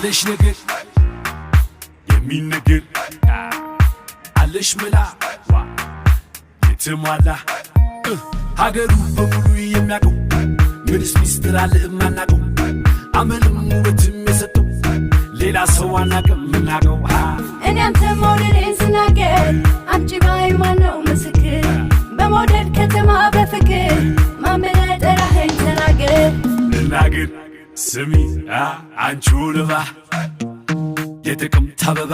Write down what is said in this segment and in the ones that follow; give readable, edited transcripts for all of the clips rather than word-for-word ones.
አለሽ ነገር የሚነገር አለሽ መላ የተሟላ ሀገሩ በሙሉ የሚያውቀው ምንስ ሚስጥር አለ እማናውቀው አመልም ውበትም የሰጠው ሌላ ሰው አናውቅም ምናውቀው እኔ አንተ መውደዴን ስናገር አምጪ ባይ ማነው ምስክር በመውደድ ከተማ በፍቅር ማመን ጠራኸኝ ተናገር ልናገር ስሚ አንቺ ውለባ የጥቅምት አበባ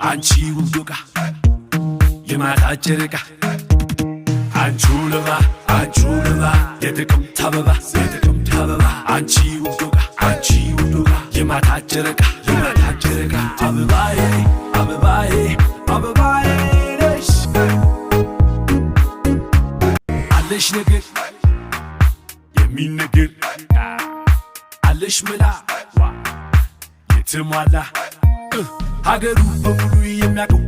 አንቺ ውብ ዶቃ የማታ ጨረቃ አንቺ ውለባ የጥቅምት አበባ አንቺ ውብ ዶቃ የማታ ጨረቃ አበባዬ ነሽ አለሽ ነገር የሚነገር አለሽ መላ የተሟላ ሀገሩ በሙሉ የሚያውቀው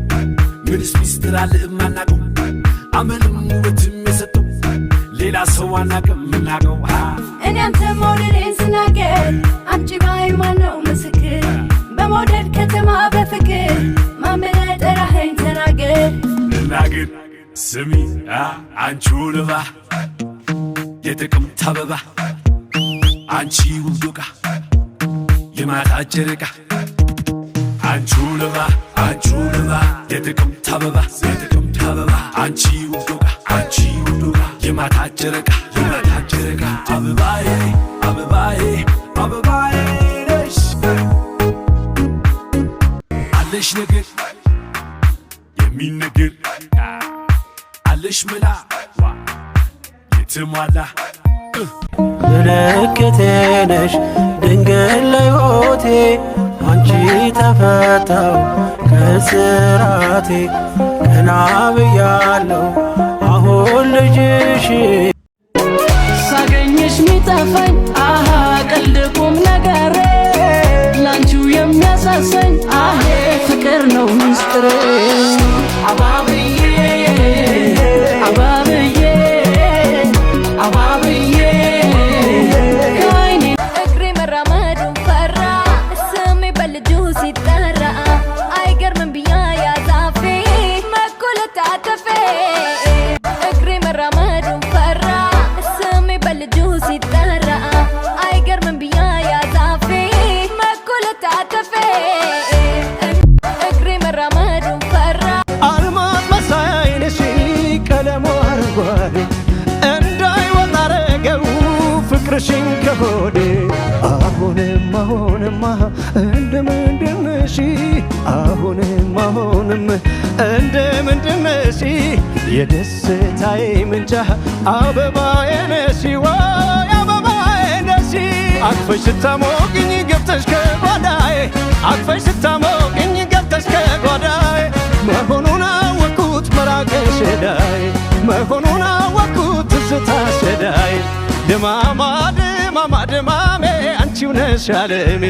ምንስ ሚስጥር አለ እማናውቀው አመልም ውበትም የሰጠው ሌላ ሰው አናውቅም ምናውቀው እኔ አንተ መውደዴን ስናገር አምጪ ባይ ማነው ምስክር በመውደድ ከተማ በፍቅር ማመን ጠራኸኝ ተናገር ልናገር ስሚ አንቺ ውለባ የጥቅምት አበባ አንቺ ውብ ዶቃ የማታ ጨረቃ አንቺ ውለባ የጥቅምት አበባ አንቺ ውብ ዶቃ የማታ ጨረቃ አበባዬ ነሽ አለሽ ነገር የሚነገር አለሽ መላ የተሟላ ምልክቴ ነሽ ድንግል ለሕይወቴ አንቺ ተፈታው ከስራቴ ቀና ብያለሁ አሁን ልጅሽ ሳገኝሽ ሚጠፋኝ ቀልድ ቁም ነገሬ ላንቺው የሚያሳሰኝ ፍቅር ነው ምስጢሬ አባብዬ ከዓይኔ እግሬ መራመዱን ፈራ ስሜ በልጁ ሲጠራ አይገርምም ብያ ያዛፌ መኮለታተፌ እግሬ መራመዱን ፈራ ስሜ በልጁ ሲጠራ አይገርምም ብያ ያዛፌ መኮለታተፌ እግሬ መራመዱን ፈራ አልማዝ መሳይ ዓይንሽ ቀለሙ አረንጓዴ እንዳይወጣ አረገው ፍቅርሽን ከሆዴ አሁንም እንደምንድን ነሽ እንደምንድነሽ የደስታዬ ምንጭ አበባዬ ነሽ ወይ አበባዬ ነሽ አቅፈሽ ስታሞቅኝ ገብተሽ ከጓዳዬ መሆኑን አወቅኩት መራቅሽ ዳይ መሆኑን አወቅኩት ትዝታሽ ዳይ ድማሜ አንቺው ነሽ ዓለሜ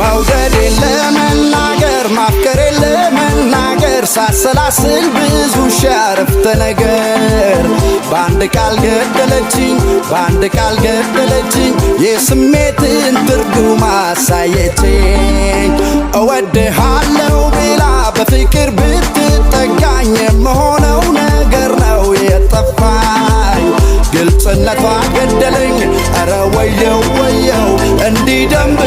መውደዴን ለመናገር ማፍቀሬን ለመናገር ሳሰላስል ብዙ ሻረፍተ ነገር በአንድ ቃል ገደለችኝ የስሜትን ትርጉም አሳየችኝ እወድሃለሁ ብላ በፍቅር ብትጠጋኝ የምሆነው ነገር ነው የጠፋኝ ግልጽነቷ ገደለኝ ኧረ ወየው እንዲህ ደንብ